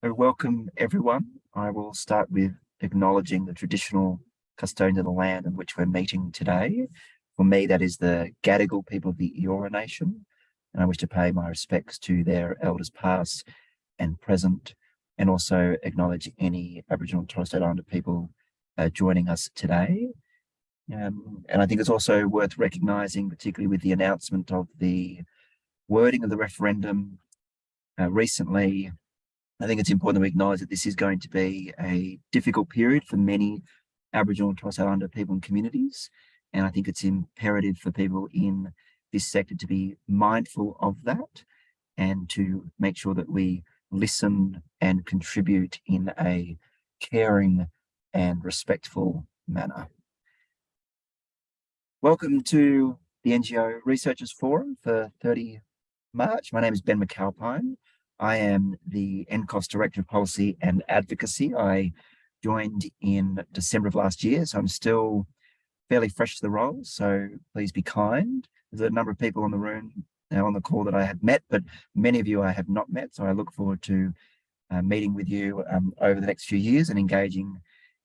So welcome everyone. I will start with acknowledging the traditional custodians of the land in which we're meeting today. For me, that is the Gadigal people of the Eora Nation, and I wish to pay my respects to their elders past and present, and also acknowledge any Aboriginal and Torres Strait Islander people joining us today. And I think it's also worth recognising, particularly with the announcement of the wording of the referendum recently, I think it's important that we acknowledge that this is going to be a difficult period for many Aboriginal and Torres Strait Islander people and communities. And I think it's imperative for people in this sector to be mindful of that and to make sure that we listen and contribute in a caring and respectful manner. Welcome to the NGO Researchers Forum for 30 March. My name is Ben McAlpine. I am the NCOSS Director of Policy and Advocacy. I joined in December of last year, so I'm still fairly fresh to the role, so please be kind. There's a number of people in the room now on the call that I have met, but many of you I have not met, so I look forward to meeting with you over the next few years and engaging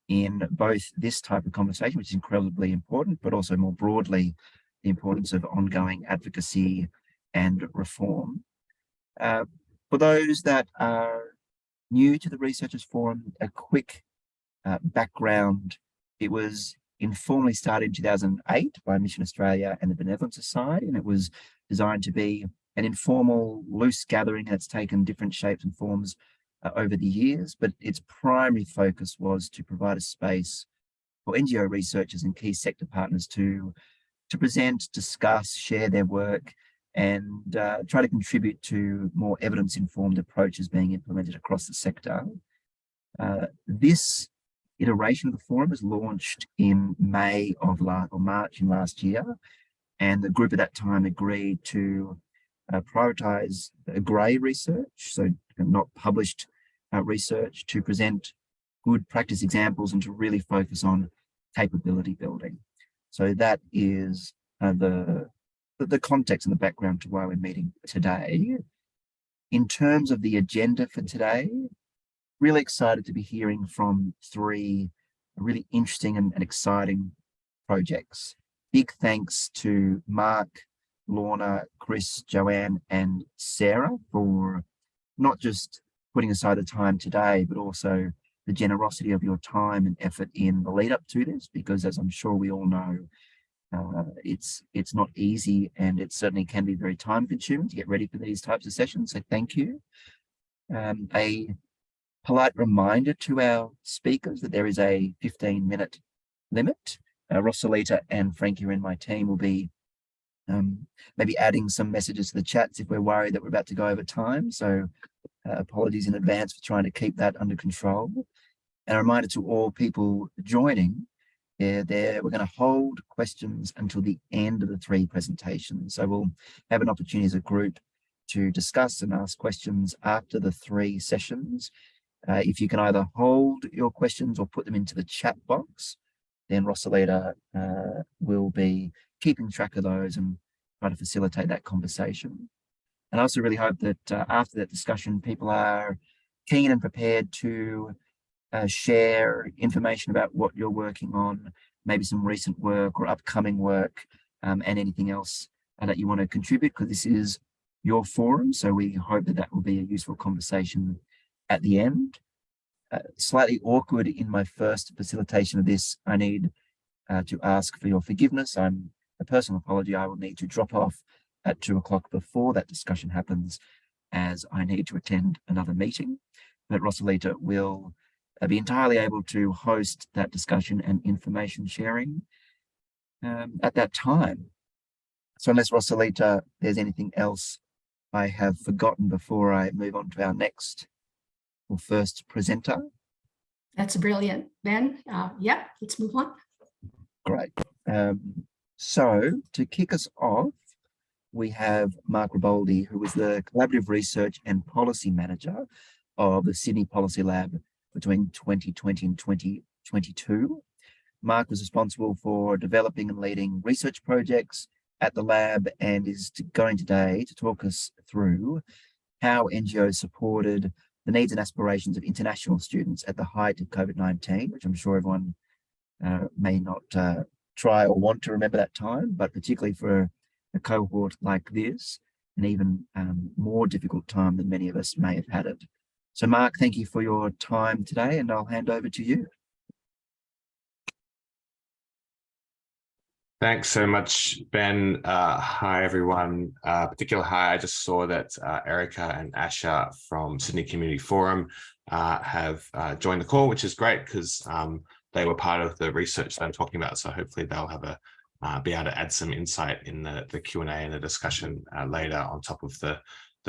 in both this type of conversation, which is incredibly important, but also more broadly, the importance of ongoing advocacy and reform. For those that are new to the Researchers Forum, a quick background. It was informally started in 2008 by Mission Australia and the Benevolent Society, and it was designed to be an informal, loose gathering that's taken different shapes and forms over the years, but its primary focus was to provide a space for NGO researchers and key sector partners to present, discuss, share their work, and try to contribute to more evidence-informed approaches being implemented across the sector. This iteration of the forum was launched in May of March in last year, and the group at that time agreed to prioritise grey research, so not published research, to present good practice examples and to really focus on capability building. So that is the context and the background to why we're meeting today. In terms of the agenda for today, really excited to be hearing from three really interesting and exciting projects. Big thanks to Mark, Lorna, Chris, Joanne, and Sarah for not just putting aside the time today, but also the generosity of your time and effort in the lead up to this, because as I'm sure we all know, it's not easy, and it certainly can be very time consuming to get ready for these types of sessions. So thank you. A polite reminder to our speakers that there is a 15-minute limit. Rosalita and Frankie and my team will be maybe adding some messages to the chats if we're worried that we're about to go over time. So apologies in advance for trying to keep that under control. And a reminder to all people joining, we're going to hold questions until the end of the three presentations. So we'll have an opportunity as a group to discuss and ask questions after the three sessions. If you can either hold your questions or put them into the chat box, then Rosalita will be keeping track of those and try to facilitate that conversation. And I also really hope that after that discussion, people are keen and prepared to share information about what you're working on, maybe some recent work or upcoming work, and anything else that you want to contribute, because this is your forum. So we hope that that will be a useful conversation at the end. Slightly awkward in my first facilitation of this, I need to ask for your forgiveness. I'm a personal apology. I will need to drop off at 2 o'clock before that discussion happens, as I need to attend another meeting. But Rosalita will be entirely able to host that discussion and information sharing at that time. So unless, Rosalita, there's anything else I have forgotten before I move on to our next or first presenter. That's brilliant, Ben. Yeah, let's move on. Great. So to kick us off, we have Mark Riboldi, who is the Collaborative Research and Policy Manager of the Sydney Policy Lab between 2020 and 2022. Mark was responsible for developing and leading research projects at the lab and is going today to talk us through how NGOs supported the needs and aspirations of international students at the height of COVID-19, which I'm sure everyone may not try or want to remember that time, but particularly for a cohort like this, an even more difficult time than many of us may have had it. So Mark, thank you for your time today, and I'll hand over to you. Thanks so much, Ben. Hi, everyone. Particular hi, I just saw that Erica and Asha from Sydney Community Forum have joined the call, which is great because they were part of the research that I'm talking about. So hopefully they'll have be able to add some insight in the Q&A and the discussion later on top of the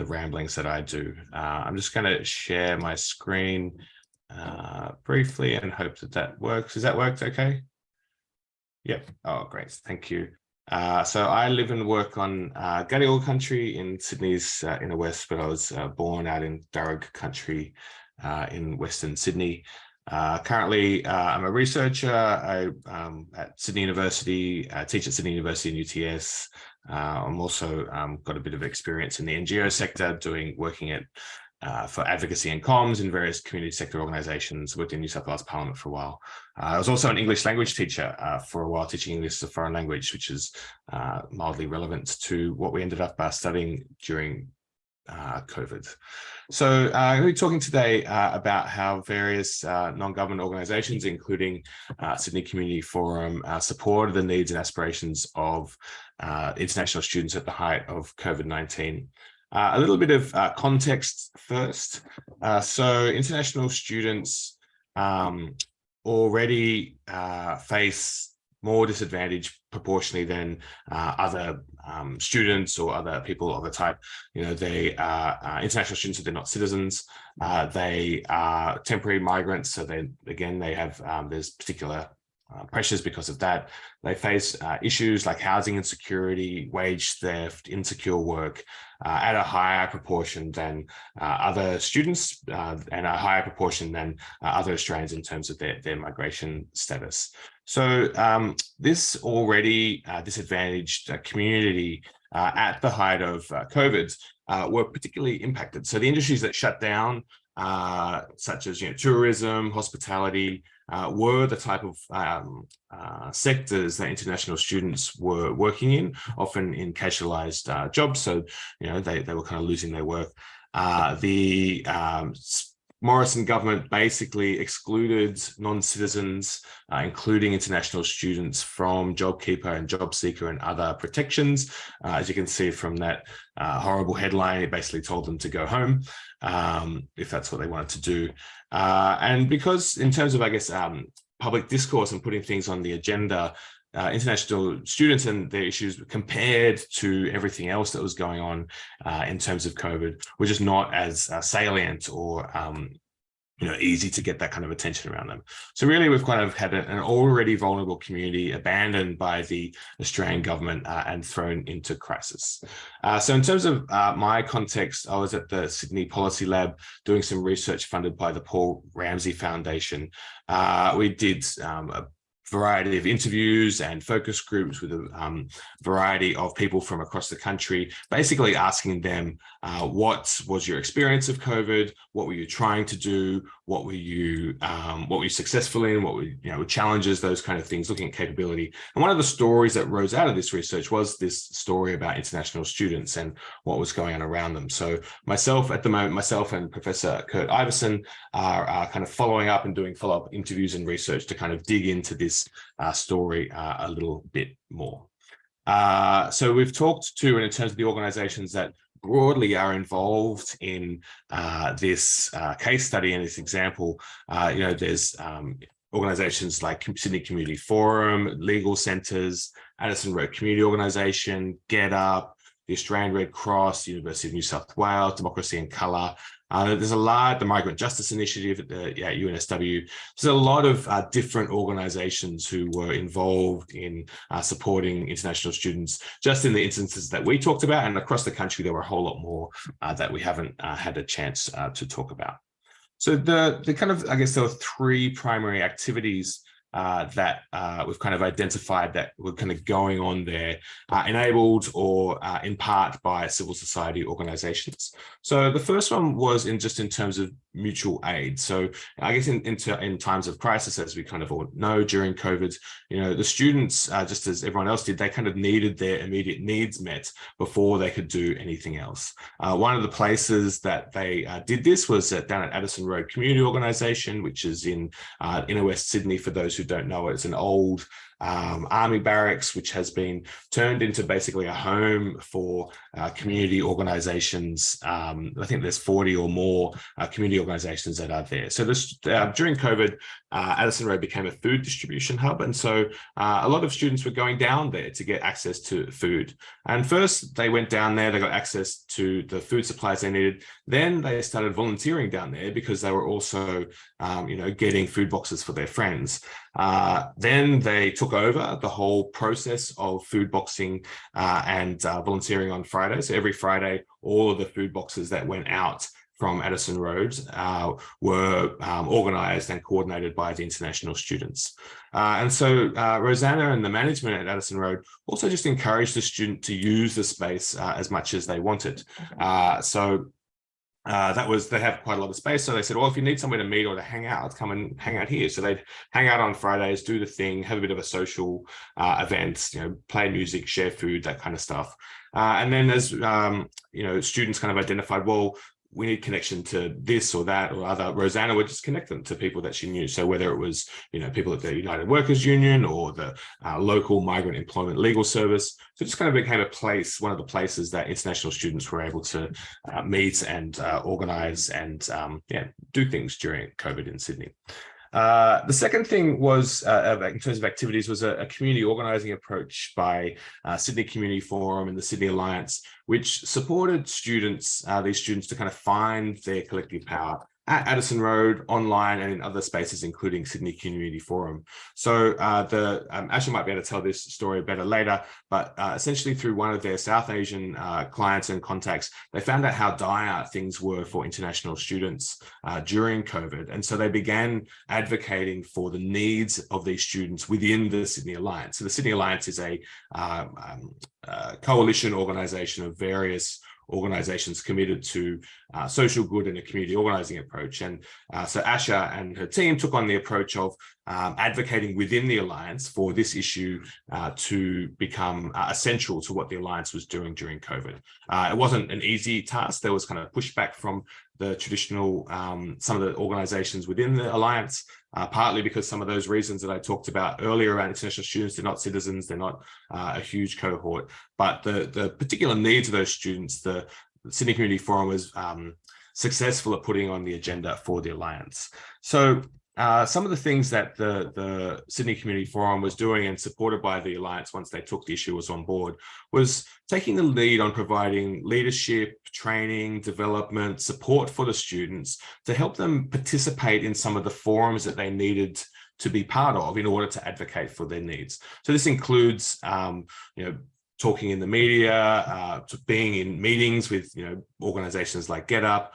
ramblings that I do. I'm just going to share my screen briefly and hope that that works. Has that worked okay? Yep. Oh, great. Thank you. So I live and work on Gadigal country in Sydney's inner west, but I was born out in Darug country in Western Sydney. Currently, I'm a researcher at Sydney University, teach at Sydney University and UTS. I'm also got a bit of experience in the NGO sector, working at for advocacy and comms in various community sector organisations, worked in New South Wales Parliament for a while. I was also an English language teacher for a while, teaching English as a foreign language, which is mildly relevant to what we ended up studying during COVID. So I'm going to be talking today about how various non-government organisations, including Sydney Community Forum, supported the needs and aspirations of international students at the height of COVID-19. A little bit of context first. So international students already face more disadvantage proportionally than other students or other people of the type. You know, they are international students, so they're not citizens. They are temporary migrants, so they have there's particular pressures because of that. They face issues like housing insecurity, wage theft, insecure work at a higher proportion than other students and a higher proportion than other Australians in terms of their migration status. So this already disadvantaged community at the height of COVID were particularly impacted. So the industries that shut down, such as tourism, hospitality, were the type of sectors that international students were working in, often in casualized jobs. So they were kind of losing their work. The Morrison government basically excluded non-citizens, including international students, from JobKeeper and JobSeeker and other protections. As you can see from that horrible headline, it basically told them to go home if that's what they wanted to do. And because in terms of, I guess, public discourse and putting things on the agenda, international students and their issues compared to everything else that was going on in terms of COVID were just not as salient or easy to get that kind of attention around them. So really, we've kind of had an already vulnerable community abandoned by the Australian government and thrown into crisis. So in terms of my context, I was at the Sydney Policy Lab doing some research funded by the Paul Ramsay Foundation. We did a variety of interviews and focus groups with a variety of people from across the country, basically asking them, what was your experience of COVID? What were you trying to do? What were you successful in? What were challenges, those kind of things, looking at capability. And one of the stories that rose out of this research was this story about international students and what was going on around them. So myself and Professor Kurt Iverson are kind of following up and doing follow-up interviews and research to kind of dig into this story a little bit more. So we've talked to, and in terms of the organizations that broadly are involved in this case study and this example, there's organizations like Sydney Community Forum, legal centres, Addison Road Community Organisation, Get Up, the Australian Red Cross, University of New South Wales, Democracy in Colour. There's the Migrant Justice Initiative at UNSW. There's a lot of different organisations who were involved in supporting international students, just in the instances that we talked about, and across the country there were a whole lot more that we haven't had a chance to talk about. So the kind of, I guess there were three primary activities that we've kind of identified that were kind of going on there, enabled or in part by civil society organizations. So the first one was in terms of mutual aid. So I guess in times of crisis, as we kind of all know during COVID, the students, just as everyone else did, they kind of needed their immediate needs met before they could do anything else. One of the places that they did this was down at Addison Road Community Organisation, which is in inner West Sydney. For those who don't know, it's an old army barracks, which has been turned into basically a home for community organizations. I think there's 40 or more community organizations that are there. So this, during COVID, Addison Road became a food distribution hub. And so a lot of students were going down there to get access to food. And first they went down there, they got access to the food supplies they needed. Then they started volunteering down there because they were also, getting food boxes for their friends. Then they took over the whole process of food boxing and volunteering on Friday. So every Friday, all of the food boxes that went out from Addison Road were organised and coordinated by the international students. And so Rosanna and the management at Addison Road also just encouraged the student to use the space as much as they wanted. They have quite a lot of space. So they said, well, if you need somewhere to meet or to hang out, come and hang out here. So they'd hang out on Fridays, do the thing, have a bit of a social event, play music, share food, that kind of stuff. And then as, students kind of identified, well, we need connection to this or that or other, Rosanna would just connect them to people that she knew. So whether it was, people at the United Workers Union or the local migrant employment legal service. So it just kind of became one of the places that international students were able to meet and organize and do things during COVID in Sydney. The second thing was, in terms of activities, was a community organising approach by Sydney Community Forum and the Sydney Alliance, which supported students, these students, to kind of find their collective power at Addison Road, online, and in other spaces, including Sydney Community Forum. So Asha might be able to tell this story better later, but essentially through one of their South Asian clients and contacts, they found out how dire things were for international students during COVID. And so they began advocating for the needs of these students within the Sydney Alliance. So the Sydney Alliance is a coalition organisation of various organizations committed to social good and a community organizing approach. And so Asha and her team took on the approach of advocating within the Alliance for this issue to become essential to what the Alliance was doing during COVID. It wasn't an easy task. There was kind of pushback from the traditional, some of the organizations within the Alliance, partly because some of those reasons that I talked about earlier around international students, they're not citizens, they're not a huge cohort, but the particular needs of those students, the Sydney Community Forum was successful at putting on the agenda for the Alliance. So some of the things that the Sydney Community Forum was doing and supported by the Alliance once they took the issue was on board was taking the lead on providing leadership, training, development, support for the students to help them participate in some of the forums that they needed to be part of in order to advocate for their needs. So this includes, talking in the media, to being in meetings with organizations like GetUp,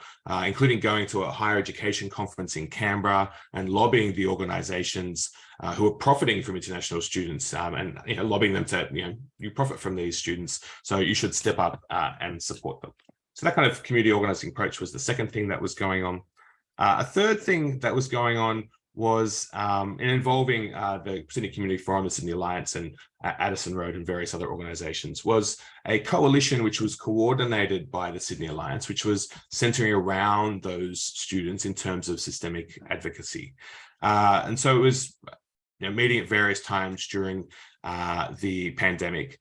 including going to a higher education conference in Canberra and lobbying the organizations who are profiting from international students and lobbying them to, you profit from these students, so you should step up and support them. So that kind of community organizing approach was the second thing that was going on. A third thing that was going on was involving the Sydney Community Forum, the Sydney Alliance, and Addison Road and various other organizations, was a coalition which was coordinated by the Sydney Alliance, which was centering around those students in terms of systemic advocacy. And so it was meeting at various times during the pandemic,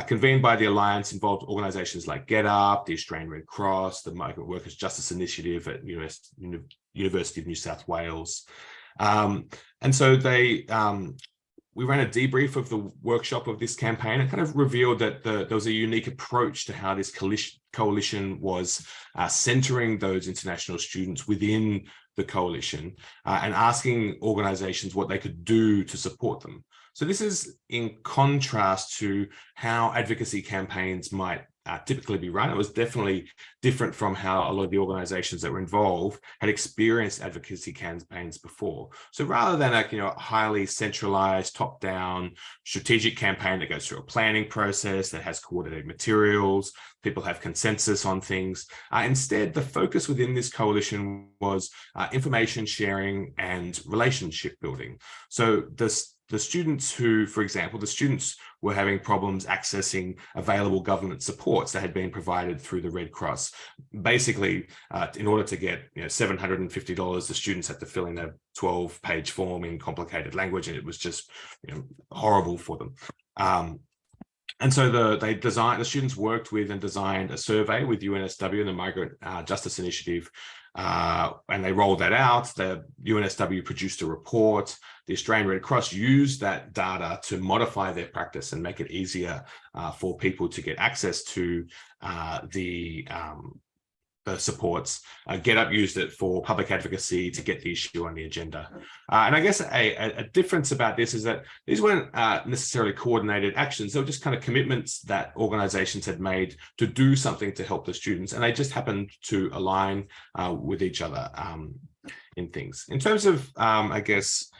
convened by the Alliance, involved organizations like GetUp, the Australian Red Cross, the Migrant Workers Justice Initiative at University of New South Wales. And so we ran a debrief of the workshop of this campaign and kind of revealed that there was a unique approach to how this coalition was centering those international students within the coalition and asking organizations what they could do to support them. So this is in contrast to how advocacy campaigns might typically be run. It was definitely different from how a lot of the organizations that were involved had experienced advocacy campaigns before. So rather than a highly centralized, top-down strategic campaign that goes through a planning process, that has coordinated materials, people have consensus on things, instead the focus within this coalition was information sharing and relationship building. So the students who, for example, the students were having problems accessing available government supports that had been provided through the Red Cross. Basically, in order to get $750, the students had to fill in a 12-page form in complicated language, and it was just horrible for them. And so the students worked with and designed a survey with UNSW and the Migrant Justice Initiative, and they rolled that out. The UNSW produced a report. The Australian Red Cross used that data to modify their practice and make it easier for people to get access to the supports. GetUp used it for public advocacy to get the issue on the agenda. And I guess a difference about this is that these weren't necessarily coordinated actions. They were just kind of commitments that organizations had made to do something to help the students. And they just happened to align with each other in things. In terms of, I guess,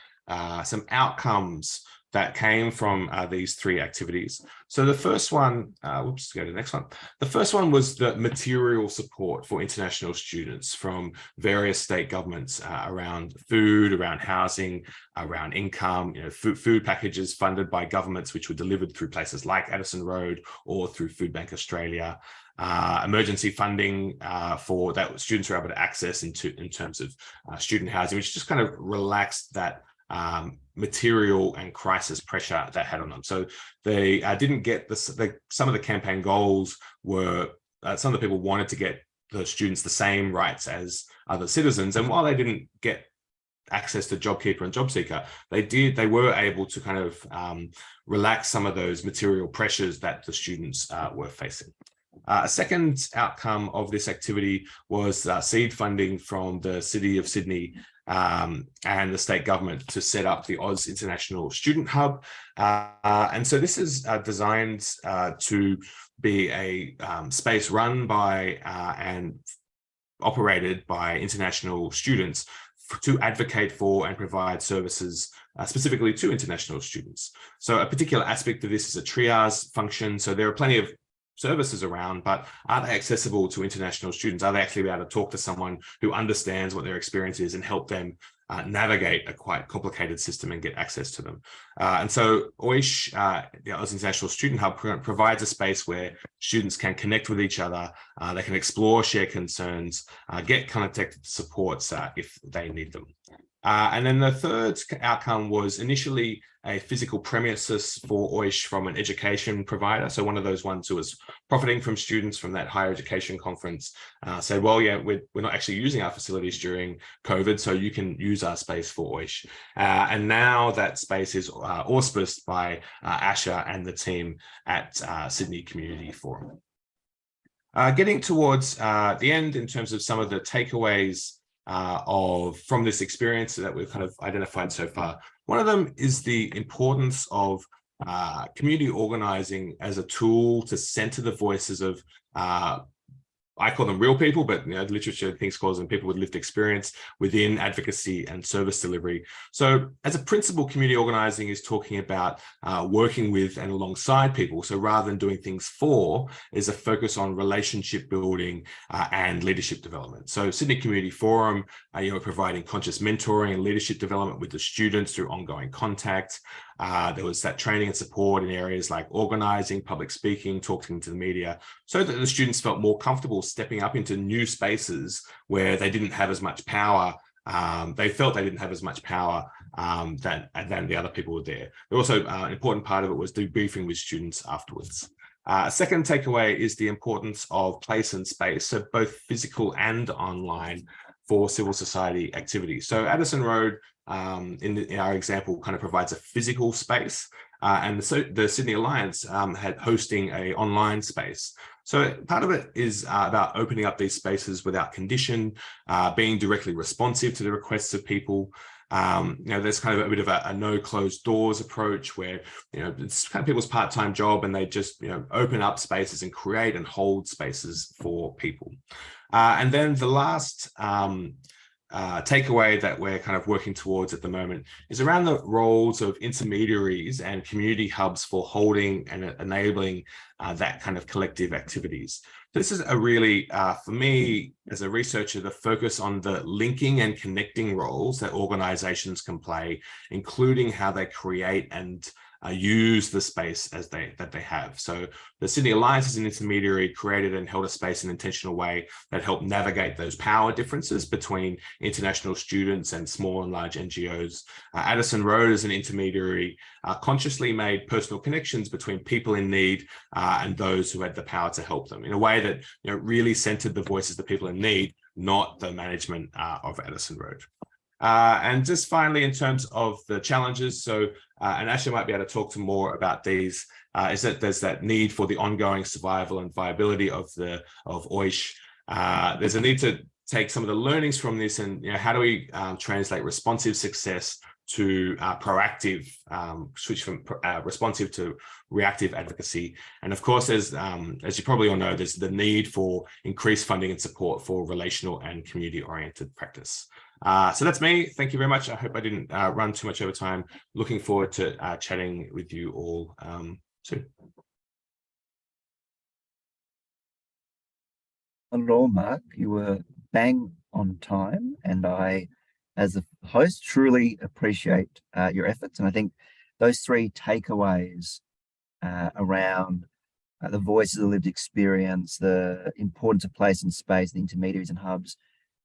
some outcomes that came from these three activities. So the first one, whoops, go to the next one. The first one was the material support for international students from various state governments around food, around housing, around income, food packages funded by governments, which were delivered through places like Addison Road or through Food Bank Australia. Emergency funding for that students were able to access in terms of student housing, which just kind of relaxed that material and crisis pressure that had on them. So they didn't get some of the campaign goals were, some of the people wanted to get the students the same rights as other citizens. And while they didn't get access to JobKeeper and JobSeeker, they were able to kind of relax some of those material pressures that the students were facing. A second outcome of this activity was seed funding from the City of Sydney and the state government to set up the Oz International Student Hub. And so this is designed to be a space run by and operated by international students to advocate for and provide services specifically to international students. So a particular aspect of this is a triage function. So there are plenty of services around, but are they accessible to international students? Are they actually able to talk to someone who understands what their experience is and help them navigate a quite complicated system and get access to them? And so OISH, the Oz International Student Hub, provides a space where students can connect with each other, they can explore, share concerns, get connected to supports if they need them. And then the third outcome was initially a physical premises for OISH from an education provider. So one of those ones who was profiting from students from that higher education conference said, well, yeah, we're not actually using our facilities during COVID, so you can use our space for OISH. And now that space is auspiced by Asha and the team at Sydney Community Forum. Getting towards the end in terms of some of the takeaways from this experience that we've kind of identified so far. One of them is the importance of community organizing as a tool to center the voices of I call them real people, but literature thinks calls them people with lived experience within advocacy and service delivery. So as a principle, community organizing is talking about working with and alongside people. So rather than doing things for, is a focus on relationship building and leadership development. So Sydney Community Forum, providing conscious mentoring and leadership development with the students through ongoing contact. There was that training and support in areas like organizing, public speaking, talking to the media, so that the students felt more comfortable stepping up into new spaces where they didn't have as much power. They felt they didn't have as much power than the other people were there. But also, an important part of it was debriefing with students afterwards. Second takeaway is the importance of place and space, so both physical and online, for civil society activities. So Addison Road, in our example, kind of provides a physical space, and the Sydney Alliance had hosting a online space. So part of it is about opening up these spaces without condition, being directly responsive to the requests of people. There's kind of a bit of a no closed doors approach where, it's kind of people's part-time job and they just, open up spaces and create and hold spaces for people. And then the last takeaway that we're kind of working towards at the moment is around the roles of intermediaries and community hubs for holding and enabling that kind of collective activities. This is a really, for me as a researcher, the focus on the linking and connecting roles that organizations can play, including how they create and use the space that they have. So the Sydney Alliance as an intermediary created and held a space in an intentional way that helped navigate those power differences between international students and small and large NGOs. Addison Road as an intermediary consciously made personal connections between people in need and those who had the power to help them in a way that really centered the voices of the people in need, not the management of Addison Road. And just finally, in terms of the challenges, and Ashley might be able to talk to more about these, is that there's that need for the ongoing survival and viability of OISH. There's a need to take some of the learnings from this and how do we translate responsive success to proactive, switch from responsive to reactive advocacy. And of course, as you probably all know, there's the need for increased funding and support for relational and community-oriented practice. So that's me. Thank you very much. I hope I didn't run too much over time. Looking forward to chatting with you all soon. Not at all, Mark. You were bang on time, and I, as a host, truly appreciate your efforts. And I think those three takeaways around the voices of lived experience, the importance of place and space, the intermediaries and hubs,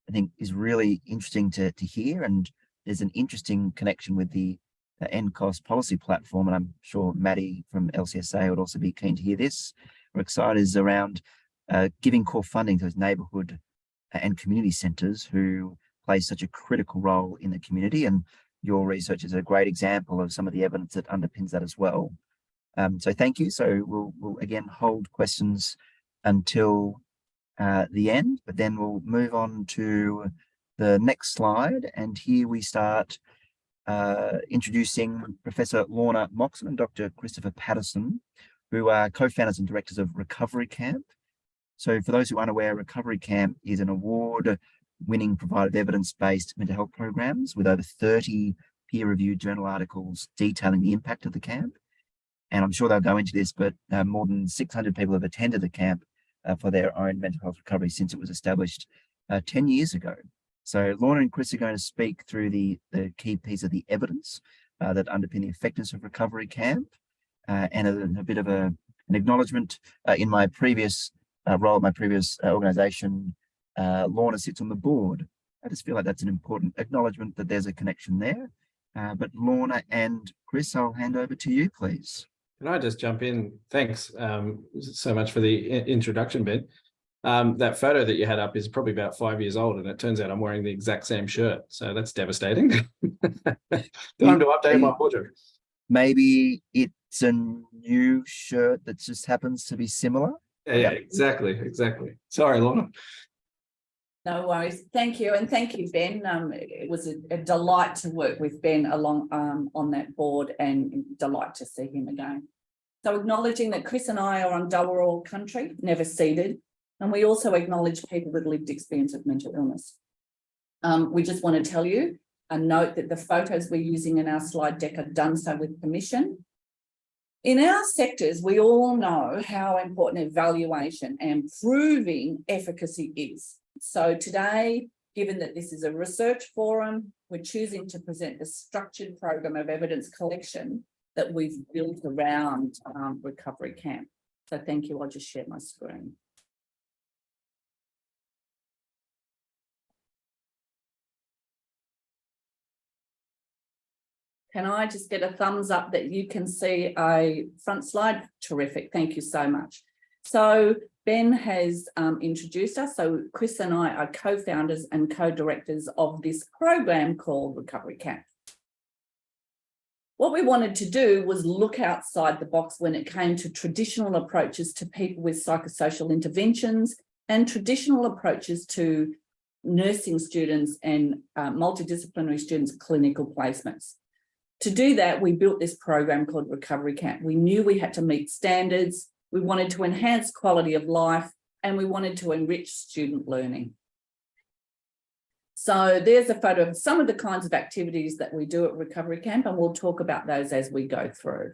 I think is really interesting to hear. And there's an interesting connection with the NCOSS policy platform. And I'm sure Maddie from LCSA would also be keen to hear this. We're excited around giving core funding to those neighbourhood and community centres who play such a critical role in the community. And your research is a great example of some of the evidence that underpins that as well. So thank you. So we'll again hold questions until the end, but then we'll move on to the next slide. And here we start introducing Professor Lorna Moxon and Dr. Christopher Patterson, who are co-founders and directors of Recovery Camp. So for those who aren't aware, Recovery Camp is an award-winning provider of evidence-based mental health programs with over 30 peer-reviewed journal articles detailing the impact of the camp. And I'm sure they'll go into this, but more than 600 people have attended the camp for their own mental health recovery since it was established 10 years ago. So Lorna and Chris are going to speak through the key piece of the evidence that underpin the effectiveness of Recovery Camp and a bit of an acknowledgement. In my previous role at my previous organisation, Lorna sits on the board. I just feel like that's an important acknowledgement that there's a connection there. But Lorna and Chris, I'll hand over to you, please. Can I just jump in? Thanks so much for the introduction, Ben. That photo that you had up is probably about 5 years old, and it turns out I'm wearing the exact same shirt. So that's devastating. Time to update my wardrobe. Maybe it's a new shirt that just happens to be similar. Yeah, exactly. Sorry, Lorna. No worries. Thank you. And thank you, Ben. It was a delight to work with Ben along on that board, and delight to see him again. So acknowledging that Chris and I are on Dharawal country, never ceded, and we also acknowledge people with lived experience of mental illness. We just want to tell you and note that the photos we're using in our slide deck are done so with permission. In our sectors, we all know how important evaluation and proving efficacy is. So today, given that this is a research forum, we're choosing to present a structured program of evidence collection that we've built around Recovery Camp. So thank you. I'll just share my screen. Can I just get a thumbs up that you can see a front slide? Terrific. Thank you so much. So Ben has introduced us. So Chris and I are co-founders and co-directors of this program called Recovery Camp. What we wanted to do was look outside the box when it came to traditional approaches to people with psychosocial interventions and traditional approaches to nursing students and multidisciplinary students' clinical placements. To do that, we built this program called Recovery Camp. We knew we had to meet standards, we wanted to enhance quality of life, and we wanted to enrich student learning. So there's a photo of some of the kinds of activities that we do at Recovery Camp, and we'll talk about those as we go through.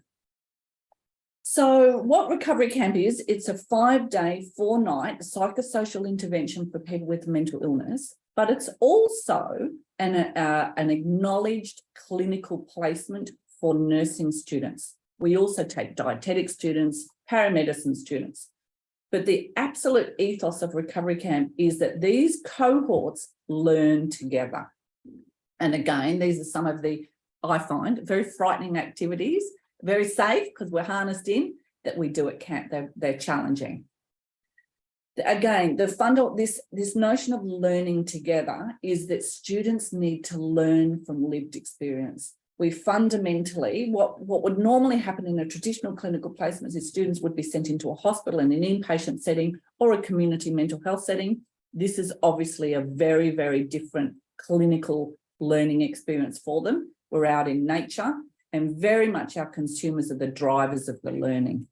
So what Recovery Camp is, it's a 5-day, 4-night psychosocial intervention for people with mental illness, but it's also an acknowledged clinical placement for nursing students. We also take dietetic students, paramedicine students. But the absolute ethos of Recovery Camp is that these cohorts learn together. And again, these are some of the, I find, very frightening activities, very safe because we're harnessed in, that we do at camp. They're challenging. Again, this notion of learning together is that students need to learn from lived experience. We fundamentally, what would normally happen in a traditional clinical placement is students would be sent into a hospital in an inpatient setting or a community mental health setting. This is obviously a very, very different clinical learning experience for them. We're out in nature, and very much our consumers are the drivers of the learning.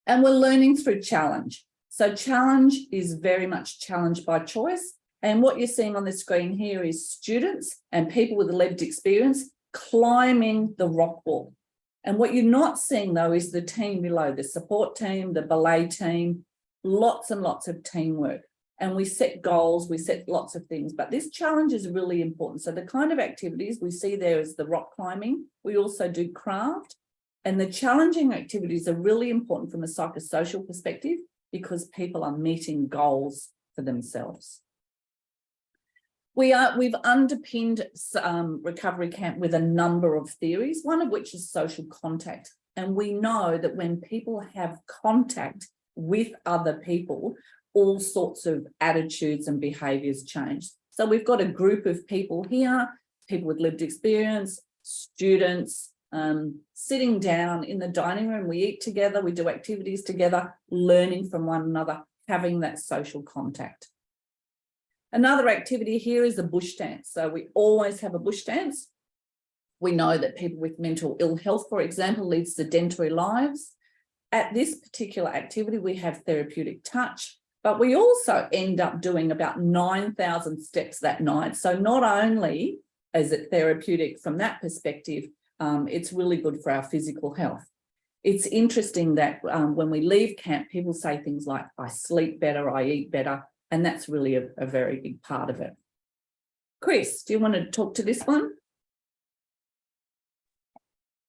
And we're learning through challenge. So challenge is very much challenge by choice. And what you're seeing on the screen here is students and people with lived experience climbing the rock wall. And what you're not seeing, though, is the team below, the support team, the belay team, lots and lots of teamwork. And we set goals, we set lots of things, but this challenge is really important. So the kind of activities we see there is the rock climbing. We also do craft, and the challenging activities are really important from a psychosocial perspective because people are meeting goals for themselves. We've underpinned Recovery Camp with a number of theories, one of which is social contact. And we know that when people have contact with other people, all sorts of attitudes and behaviours change. So we've got a group of people here, people with lived experience, students, sitting down in the dining room. We eat together, we do activities together, learning from one another, having that social contact. Another activity here is a bush dance. So we always have a bush dance. We know that people with mental ill health, for example, lead sedentary lives. At this particular activity, we have therapeutic touch, but we also end up doing about 9,000 steps that night. So not only is it therapeutic from that perspective, it's really good for our physical health. It's interesting that when we leave camp, people say things like, I sleep better, I eat better. And that's really a very big part of it. Chris, do you want to talk to this one?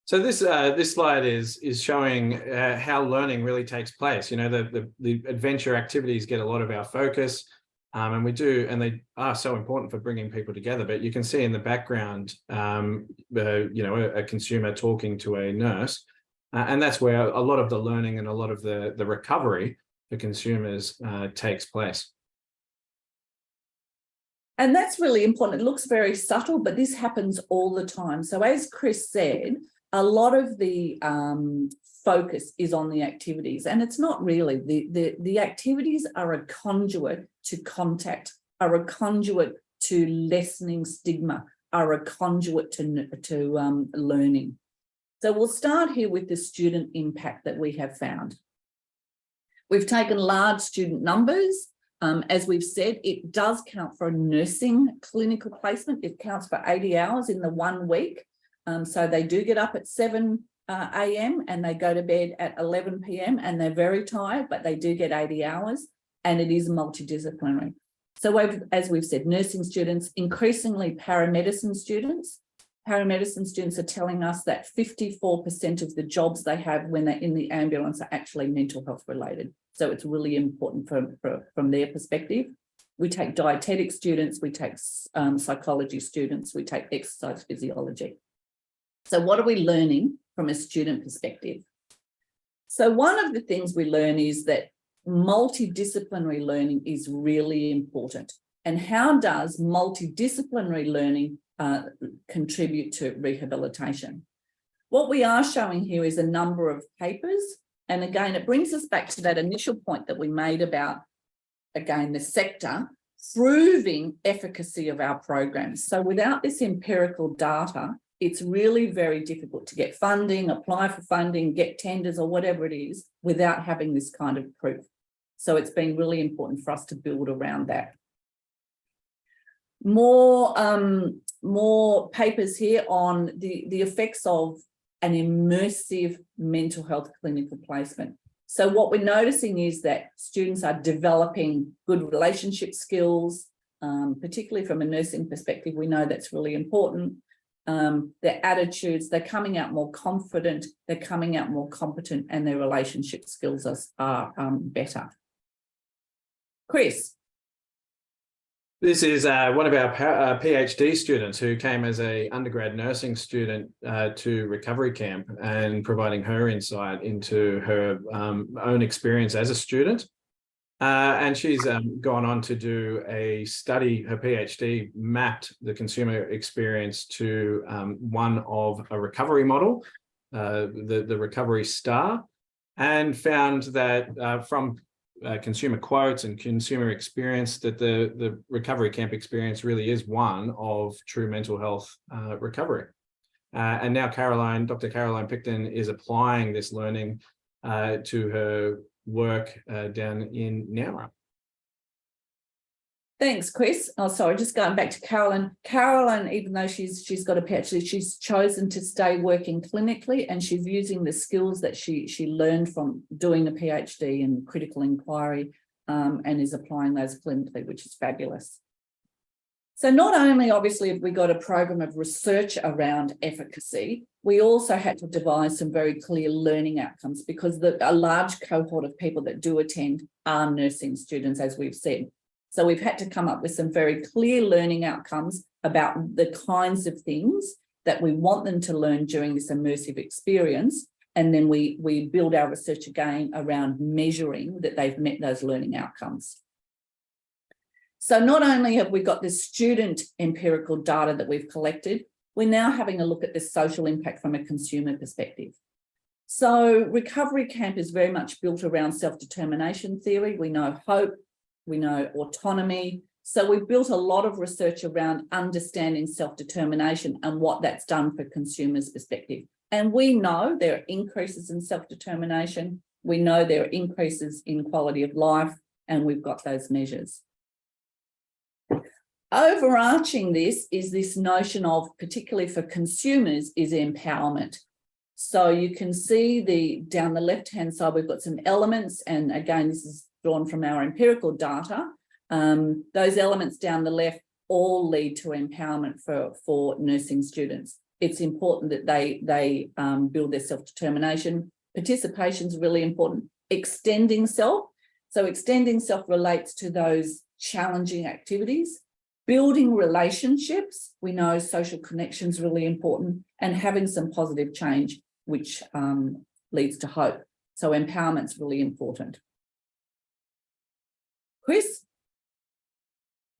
So this slide is showing how learning really takes place. You know, the adventure activities get a lot of our focus, and they are so important for bringing people together. But you can see in the background, you know, a consumer talking to a nurse, and that's where a lot of the learning and a lot of the recovery for consumers takes place. And that's really important. It looks very subtle, but this happens all the time. So as Chris said, a lot of the focus is on the activities, and it's not really. The activities are a conduit to contact, are a conduit to lessening stigma, are a conduit to learning. So we'll start here with the student impact that we have found. We've taken large student numbers. As we've said, it does count for a nursing clinical placement. It counts for 80 hours in the 1 week. So they do get up at 7 a.m. and they go to bed at 11 p.m. and they're very tired, but they do get 80 hours, and it is multidisciplinary. So as we've said, nursing students, increasingly paramedicine students. Paramedicine students are telling us that 54% of the jobs they have when they're in the ambulance are actually mental health related. So it's really important from their perspective. We take dietetic students, we take psychology students, we take exercise physiology. So what are we learning from a student perspective? So one of the things we learn is that multidisciplinary learning is really important. And how does multidisciplinary learning contribute to rehabilitation. What we are showing here is a number of papers. And again, it brings us back to that initial point that we made about, again, the sector proving efficacy of our programs. So without this empirical data, it's really very difficult to get funding, apply for funding, get tenders or whatever it is without having this kind of proof. So it's been really important for us to build around that. More papers here on the effects of an immersive mental health clinical placement. So what we're noticing is that students are developing good relationship skills, particularly from a nursing perspective. We know that's really important. Their attitudes, they're coming out more confident, they're coming out more competent, and their relationship skills are better. Chris. This is one of our PhD students who came as an undergrad nursing student to recovery camp, and providing her insight into her own experience as a student. And she's gone on to do a study. Her PhD mapped the consumer experience to one of a recovery model, the recovery star, and found that from consumer quotes and consumer experience that the recovery camp experience really is one of true mental health recovery. And now Dr. Caroline Picton is applying this learning to her work down in Nowra. Thanks, Chris. Oh, sorry, just going back to Caroline. Caroline, even though she's got a PhD, she's chosen to stay working clinically, and she's using the skills that she learned from doing a PhD in critical inquiry, and is applying those clinically, which is fabulous. So not only obviously have we got a program of research around efficacy, we also had to devise some very clear learning outcomes, because a large cohort of people that do attend are nursing students, as we've said. So we've had to come up with some very clear learning outcomes about the kinds of things that we want them to learn during this immersive experience. And then we build our research again around measuring that they've met those learning outcomes. So not only have we got this student empirical data that we've collected, we're now having a look at the social impact from a consumer perspective. So recovery camp is very much built around self-determination theory. We know hope, we know autonomy. So we've built a lot of research around understanding self-determination and what that's done for consumers' perspective. And we know there are increases in self-determination. We know there are increases in quality of life, and we've got those measures. Overarching this is this notion of, particularly for consumers, is empowerment. So you can see down the left-hand side, we've got some elements, and again, this is drawn from our empirical data. Those elements down the left all lead to empowerment for nursing students. It's important that they build their self-determination. Participation is really important. Extending self. So extending self relates to those challenging activities. Building relationships. We know social connection is really important, and having some positive change, which leads to hope. So empowerment is really important. Chris?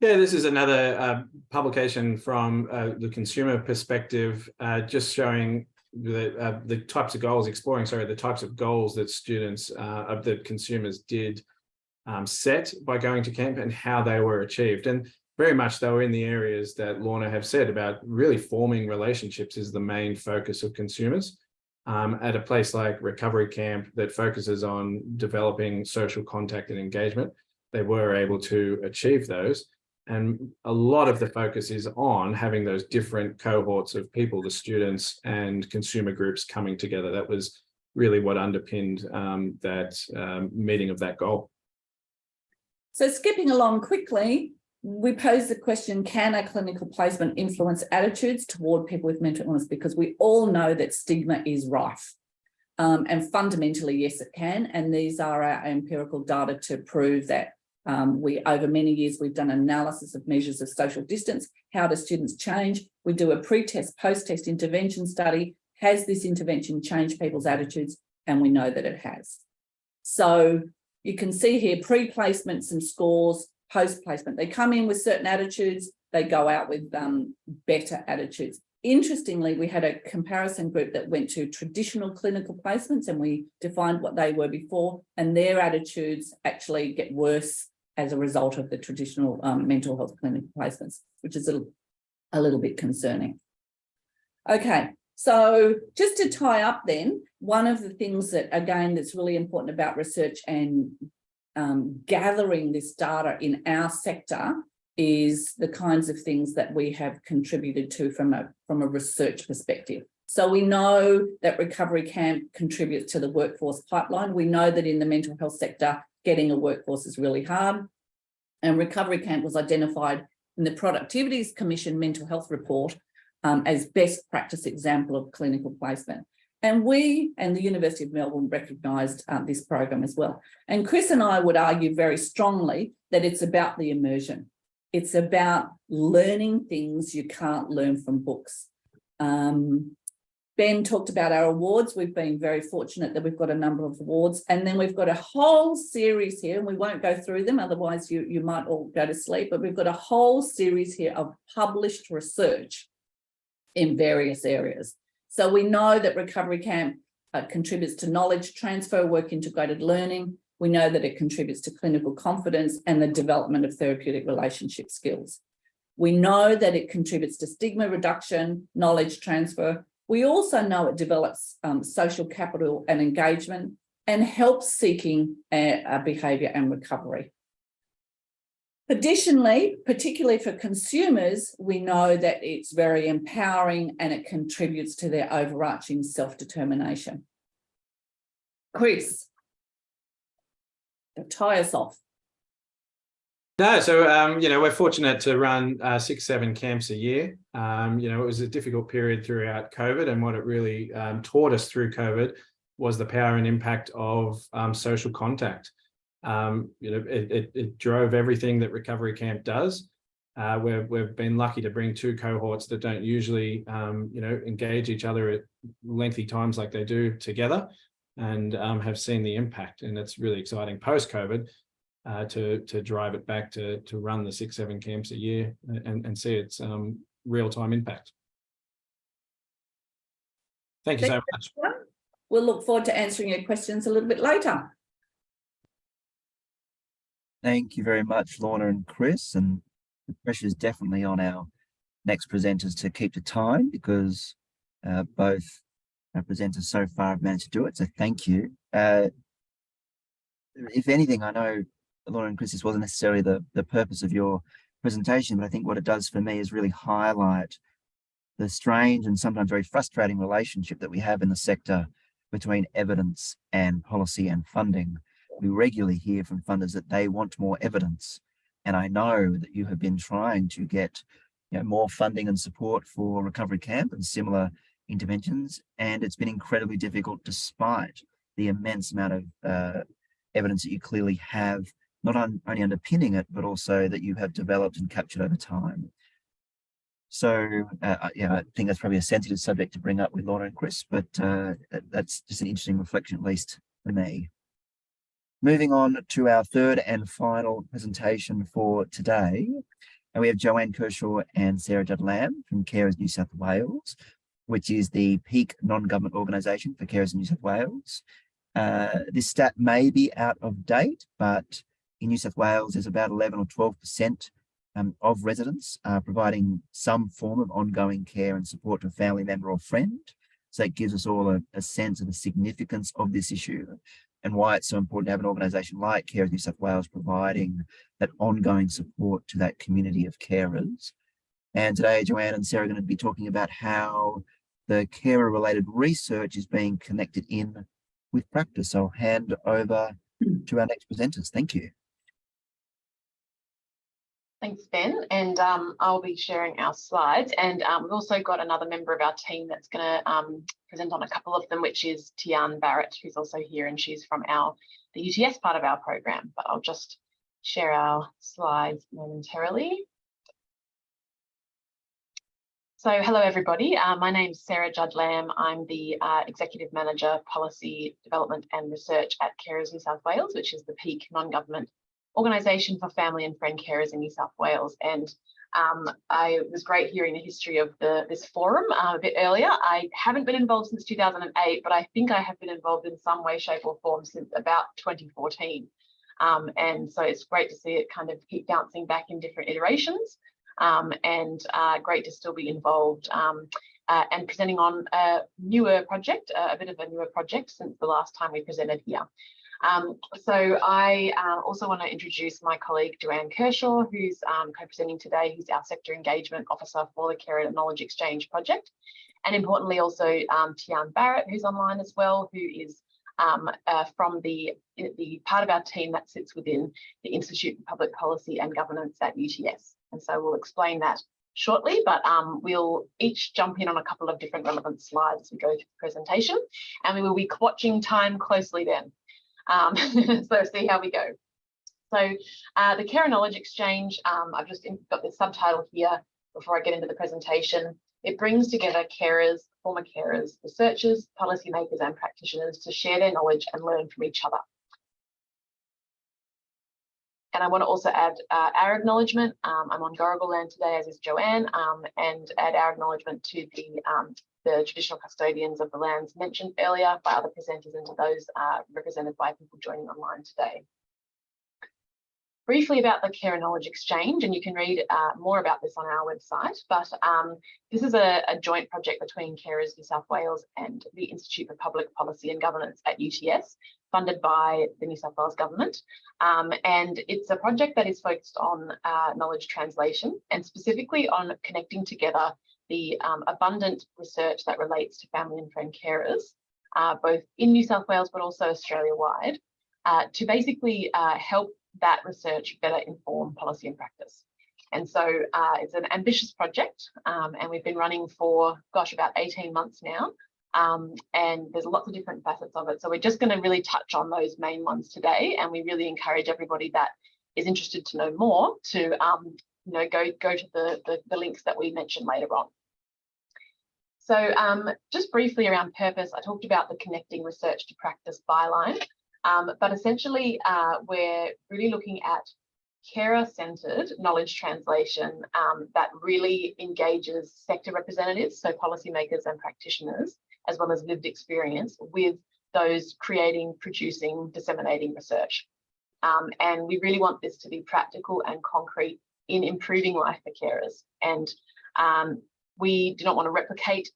Yeah, this is another publication from the consumer perspective, just showing the types of goals, the types of goals that students, that consumers did set by going to camp and how they were achieved. And very much they were in the areas that Lorna have said about really forming relationships is the main focus of consumers. At a place like recovery camp that focuses on developing social contact and engagement, they were able to achieve those. And a lot of the focus is on having those different cohorts of people, the students and consumer groups coming together. That was really what underpinned that meeting of that goal. So skipping along quickly, we pose the question, can a clinical placement influence attitudes toward people with mental illness? Because we all know that stigma is rife. And fundamentally, yes, it can. And these are our empirical data to prove that. Over many years, we've done analysis of measures of social distance. How do students change? We do a pre-test, post-test intervention study. Has this intervention changed people's attitudes? And we know that it has. So you can see here pre-placement, some scores, post-placement. They come in with certain attitudes. they go out with better attitudes. Interestingly, we had a comparison group that went to traditional clinical placements, and we defined what they were before, and their attitudes actually get worse as a result of the traditional mental health clinical placements, which is a little bit concerning. Okay, so just to tie up then, one of the things that, again, that's really important about research and gathering this data in our sector is the kinds of things that we have contributed to from a research perspective. So we know that Recovery Camp contributes to the workforce pipeline. We know that in the mental health sector, getting a workforce is really hard. And Recovery Camp was identified in the Productivities Commission mental health report as best practice example of clinical placement. And we and the University of Melbourne recognised this program as well. And Chris and I would argue very strongly that it's about the immersion. It's about learning things you can't learn from books. Ben talked about our awards. We've been very fortunate that we've got a number of awards. And then we've got a whole series here, and we won't go through them, otherwise you might all go to sleep, but we've got a whole series here of published research in various areas. So we know that Recovery Camp contributes to knowledge transfer, work integrated learning. We know that it contributes to clinical confidence and the development of therapeutic relationship skills. We know that it contributes to stigma reduction, knowledge transfer. We also know it develops social capital and engagement and helps seeking behaviour and recovery. Additionally, particularly for consumers, we know that it's very empowering and it contributes to their overarching self-determination. Chris, tie us off. No, so, we're fortunate to run 6-7 camps a year. It was a difficult period throughout COVID, and what it really taught us through COVID was the power and impact of social contact. It drove everything that Recovery Camp does. We've been lucky to bring 2 cohorts that don't usually, engage each other at lengthy times like they do together, and have seen the impact. And it's really exciting post-COVID to drive it back to run the 6-7 camps a year and see its real-time impact. Thank you so much. We'll look forward to answering your questions a little bit later. Thank you very much, Lorna and Chris. And the pressure is definitely on our next presenters to keep to time, because both our presenters so far have managed to do it. So thank you. If anything, I know, Lorna and Chris, this wasn't necessarily the purpose of your presentation, but I think what it does for me is really highlight the strange and sometimes very frustrating relationship that we have in the sector between evidence and policy and funding. We regularly hear from funders that they want more evidence. And I know that you have been trying to get more funding and support for Recovery Camp and similar interventions, and it's been incredibly difficult despite the immense amount of evidence that you clearly have, not only underpinning it, but also that you have developed and captured over time. So I think that's probably a sensitive subject to bring up with Lorna and Chris, but that's just an interesting reflection, at least for me. Moving on to our third and final presentation for today, and we have Joanne Kershaw and Sarah Judd-Lamb from Carers New South Wales, which is the peak non-government organisation for Carers in New South Wales. This stat may be out of date, but in New South Wales, there's about 11 or 12% of residents providing some form of ongoing care and support to a family member or friend. So it gives us all a sense of the significance of this issue and why it's so important to have an organisation like Carers New South Wales providing that ongoing support to that community of carers. And today, Joanne and Sarah are going to be talking about how the carer-related research is being connected in with practice. So I'll hand over to our next presenters. Thank you. Thanks, Ben. And I'll be sharing our slides. And we've also got another member of our team that's going to present on a couple of them, which is Tian Barrett, who's also here, and she's from the UTS part of our program. But I'll just share our slides momentarily. So hello, everybody. My name's Sarah Judd-Lamb. I'm the Executive Manager, Policy Development and Research at Carers New South Wales, which is the peak non-government organisation for family and friend carers in New South Wales. And It was great hearing the history of this forum a bit earlier. I haven't been involved since 2008, but I think I have been involved in some way, shape or form since about 2014. And so it's great to see it kind of keep bouncing back in different iterations, and great to still be involved and presenting on a newer project, a bit of a newer project since the last time we presented here. So I also want to introduce my colleague Joanne Kershaw, who's co-presenting today, who's our Sector Engagement Officer for the Carer Knowledge Exchange project. And importantly also Tian Barrett, who's online as well, who is from the part of our team that sits within the Institute for Public Policy and Governance at UTS. And so we'll explain that shortly, but we'll each jump in on a couple of different relevant slides as we go through the presentation, and we will be watching time closely then. So see how we go. So the Carer Knowledge Exchange, I've just got the subtitle here before I get into the presentation. It brings together carers, former carers, researchers, policymakers and practitioners to share their knowledge and learn from each other. And I want to also add our acknowledgement. I'm on Gorogal land today, as is Joanne, and add our acknowledgement to the traditional custodians of the lands mentioned earlier by other presenters, and to those represented by people joining online today. Briefly about the Carer Knowledge Exchange, and you can read more about this on our website, but this is a joint project between Carers New South Wales and the Institute for Public Policy and Governance at UTS, funded by the New South Wales Government. And it's a project that is focused on knowledge translation, and specifically on connecting together the abundant research that relates to family and friend carers, both in New South Wales but also Australia-wide, to basically help that research better inform policy and practice. And so it's an ambitious project, and we've been running for, gosh, about 18 months now, and there's lots of different facets of it. So we're just going to really touch on those main ones today, and we really encourage everybody that is interested to know more to you know, go to the links that we mentioned later on. So just briefly around purpose, I talked about the Connecting Research to Practice byline, but essentially we're really looking at carer-centred knowledge translation that really engages sector representatives, so policymakers and practitioners, as well as lived experience with those creating, producing, disseminating research. And we really want this to be practical and concrete in improving life for carers. And we do not want to replicate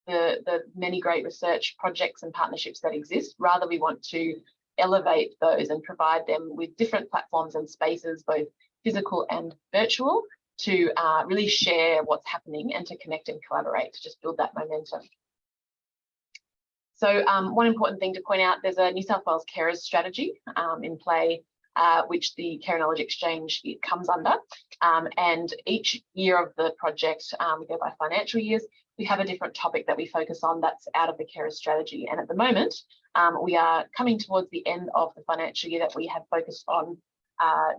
the many great research projects and partnerships that exist. Rather, we want to elevate those and provide them with different platforms and spaces, both physical and virtual, to really share what's happening and to connect and collaborate to just build that momentum. So one important thing to point out, there's a New South Wales Carers strategy in play, which the Carer Knowledge Exchange comes under. And each year of the project, we go by financial years, we have a different topic that we focus on that's out of the Carer strategy. And at the moment, we are coming towards the end of the financial year that we have focused on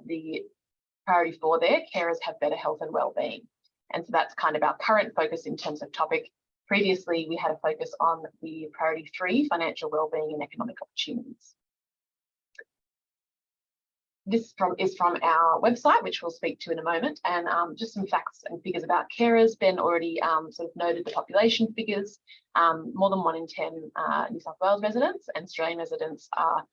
the priority 4 there, carers have better health and wellbeing. And so that's kind of our current focus in terms of topic. Previously, we had a focus on the priority 3, financial wellbeing and economic opportunities. This is from our website, which we'll speak to in a moment, and just some facts and figures about carers. Ben already sort of noted the population figures. More than 1 in 10 New South Wales residents and Australian residents are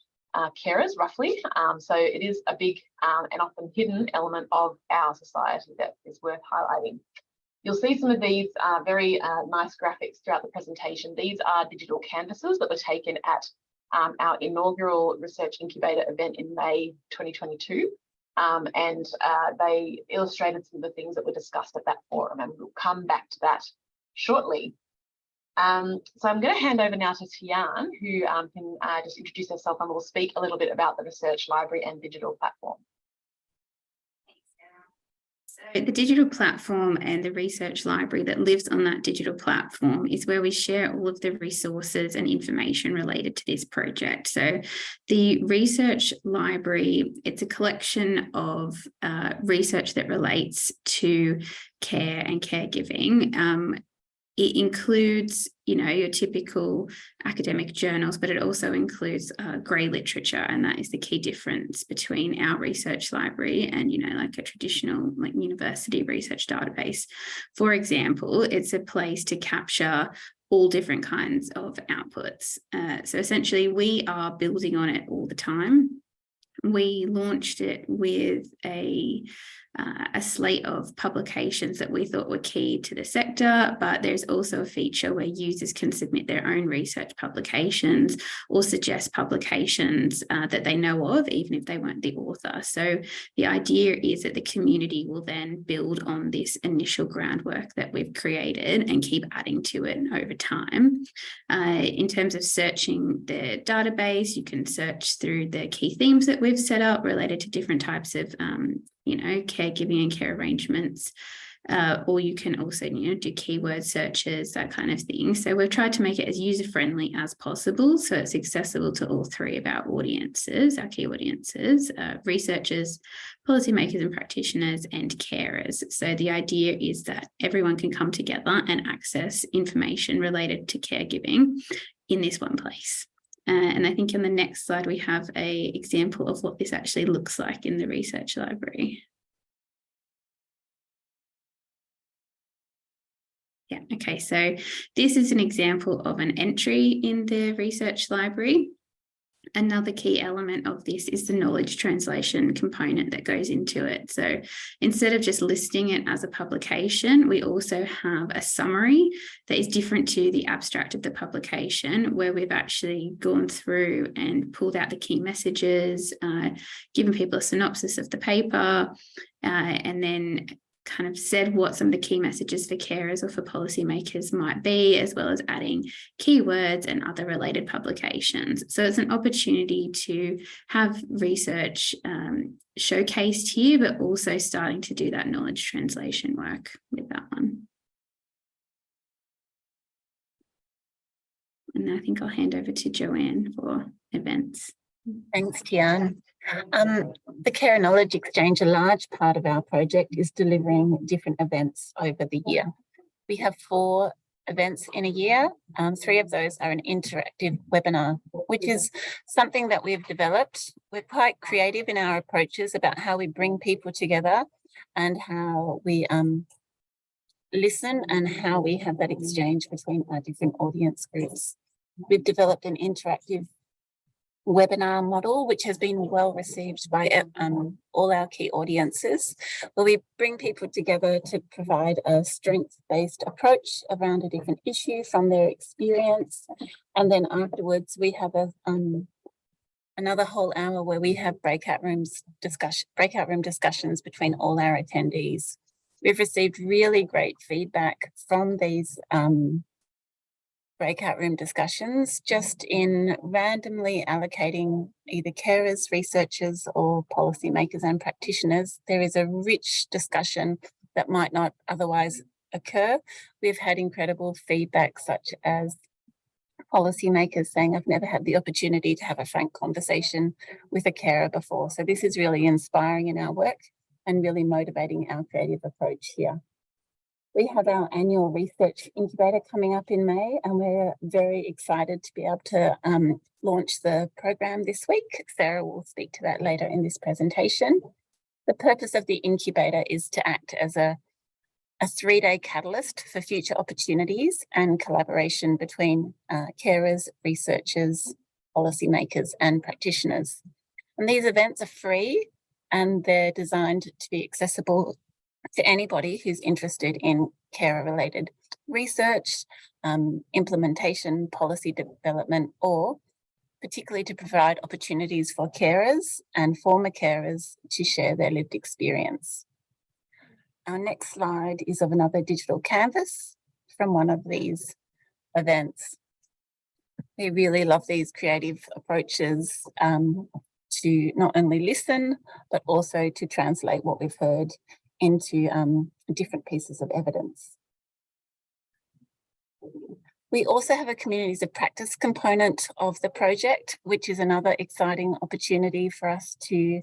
carers, roughly. So it is a big and often hidden element of our society that is worth highlighting. You'll see some of these very nice graphics throughout the presentation. These are digital canvases that were taken at our inaugural research incubator event in May 2022, and they illustrated some of the things that were discussed at that forum, and we'll come back to that shortly. So I'm going to hand over now to Tian, who can just introduce herself, and we'll speak a little bit about the research library and digital platform. So the digital platform and the research library that lives on that digital platform is where we share all of the resources and information related to this project. So the research library, it's a collection of research that relates to care and caregiving. it includes, you know, your typical academic journals, but it also includes grey literature, and that is the key difference between our research library and, you know, like a traditional like university research database. For example, it's a place to capture all different kinds of outputs. So essentially, we are building on it all the time. We launched it with a slate of publications that we thought were key to the sector, but there's also a feature where users can submit their own research publications or suggest publications that they know of, even if they weren't the author. So the idea is that the community will then build on this initial groundwork that we've created and keep adding to it over time. In terms of searching the database, you can search through the key themes that we've set up related to different types of you know, caregiving and care arrangements, or you can also, you know, do keyword searches, that kind of thing. So we've tried to make it as user-friendly as possible, so it's accessible to all three of our audiences, our key audiences, researchers, policymakers and practitioners, and carers. So the idea is that everyone can come together and access information related to caregiving in this one place. And I think in the next slide, we have an example of what this actually looks like in the research library. Yeah, okay, so this is an example of an entry in the research library. Another key element of this is the knowledge translation component that goes into it. So instead of just listing it as a publication, we also have a summary that is different to the abstract of the publication, where we've actually gone through and pulled out the key messages, given people a synopsis of the paper, and then kind of said what some of the key messages for carers or for policymakers might be, as well as adding keywords and other related publications. So it's an opportunity to have research showcased here, but also starting to do that knowledge translation work with that one. And I think I'll hand over to Joanne for events. Thanks, Tian. The Care Knowledge Exchange, a large part of our project, is delivering different events over the year. We have 4 events in a year. 3 of those are an interactive webinar, which is something that we've developed. We're quite creative in our approaches about how we bring people together and how we listen and how we have that exchange between our different audience groups. We've developed an interactive webinar model, which has been well received by all our key audiences, where we bring people together to provide a strengths-based approach around a different issue from their experience. And then afterwards, we have another whole hour where we have breakout room discussions between all our attendees. We've received really great feedback from these breakout room discussions, just in randomly allocating either carers, researchers, or policymakers and practitioners. There is a rich discussion that might not otherwise occur. We've had incredible feedback, such as policymakers saying, I've never had the opportunity to have a frank conversation with a carer before. So this is really inspiring in our work and really motivating our creative approach here. We have our annual research incubator coming up in May, and we're very excited to be able to launch the program this week. Sarah will speak to that later in this presentation. The purpose of the incubator is to act as a 3-day catalyst for future opportunities and collaboration between carers, researchers, policymakers, and practitioners. And these events are free, and they're designed to be accessible to anybody who's interested in carer-related research, implementation, policy development, or particularly to provide opportunities for carers and former carers to share their lived experience. Our next slide is of another digital canvas from one of these events. We really love these creative approaches to not only listen, but also to translate what we've heard into different pieces of evidence. We also have a communities of practice component of the project, which is another exciting opportunity for us to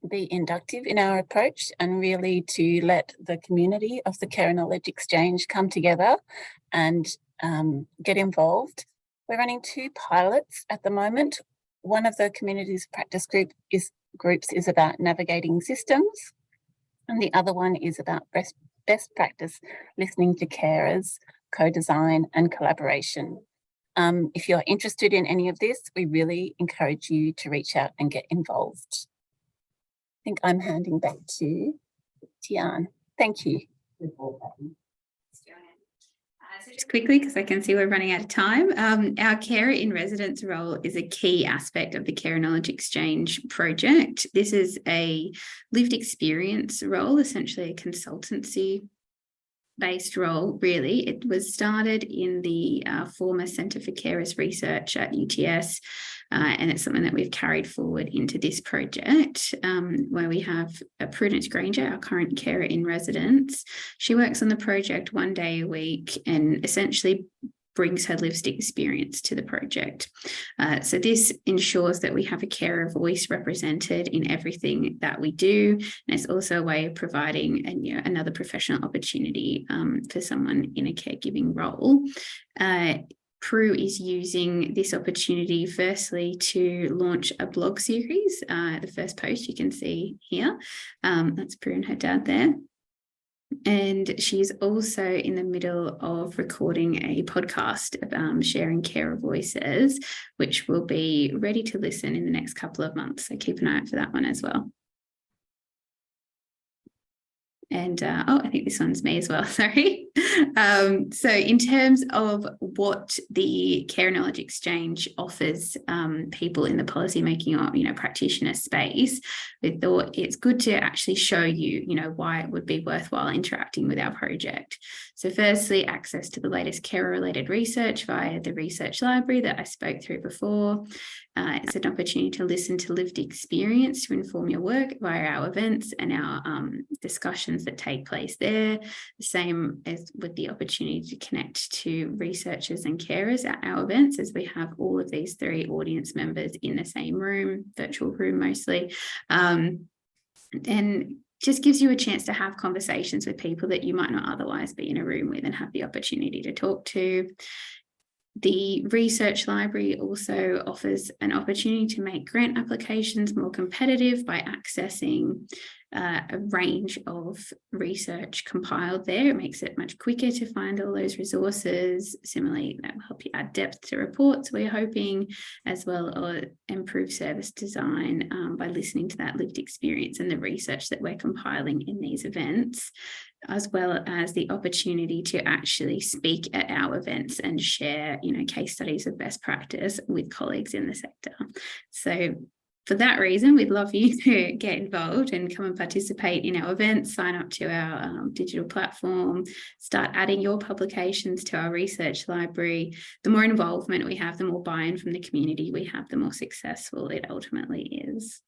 be inductive in our approach and really to let the community of the Care and Knowledge Exchange come together and get involved. We're running 2 pilots at the moment. One of the community's practice groups is about navigating systems, and the other one is about best practice listening to carers, co-design and collaboration. If you're interested in any of this, we really encourage you to reach out and get involved. I think I'm handing back to Tian. Thank you. So just quickly, because I can see we're running out of time, our Carer in Residence role is a key aspect of the Care and Knowledge Exchange project. This is a lived experience role, essentially a consultancy based role, really. It was started in the former Centre for Carers Research at UTS, and it's something that we've carried forward into this project, where we have Prudence Granger, our current carer in residence. She works on the project 1 day a week and essentially brings her lived experience to the project. So this ensures that we have a carer voice represented in everything that we do. And it's also a way of providing another professional opportunity for someone in a caregiving role. Prue is using this opportunity firstly to launch a blog series. The first post you can see here, that's Prue and her dad there. And she's also in the middle of recording a podcast of sharing carer voices, which will be ready to listen in the next couple of months. So keep an eye out for that one as well. And I think this one's me as well, sorry. So in terms of what the Care and Knowledge Exchange offers people in the policymaking or practitioner space, we thought it's good to actually show you, why it would be worthwhile interacting with our project. So firstly, access to the latest care-related research via the research library that I spoke through before. It's an opportunity to listen to lived experience to inform your work via our events and our discussions that take place there. The same as with the opportunity to connect to researchers and carers at our events, as we have all of these 3 audience members in the same room, virtual room mostly. And just gives you a chance to have conversations with people that you might not otherwise be in a room with and have the opportunity to talk to. The research library also offers an opportunity to make grant applications more competitive by accessing a range of research compiled there. It makes it much quicker to find all those resources. Similarly, that will help you add depth to reports, we're hoping, as well as improve service design by listening to that lived experience and the research that we're compiling in these events, as well as the opportunity to actually speak at our events and share, case studies of best practice with colleagues in the sector. So for that reason, we'd love you to get involved and come and participate in our events, sign up to our digital platform, start adding your publications to our research library. The more involvement we have, the more buy-in from the community we have, the more successful it ultimately is.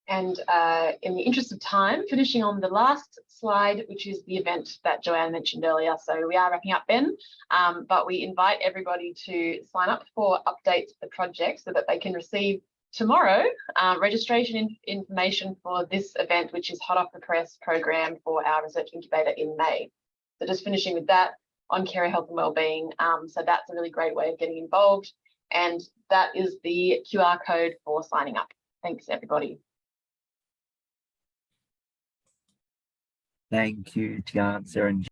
And in the interest of time, finishing on the last slide, which is the event that Joanne mentioned earlier. So we are wrapping up, Ben, but we invite everybody to sign up for updates of the project so that they can receive tomorrow registration information for this event, which is hot off the press program for our research incubator in May. So just finishing with that on carer health and wellbeing. So that's a really great way of getting involved. And that is the QR code for signing up. Thanks, everybody. Thank you, Tian, Sarah, and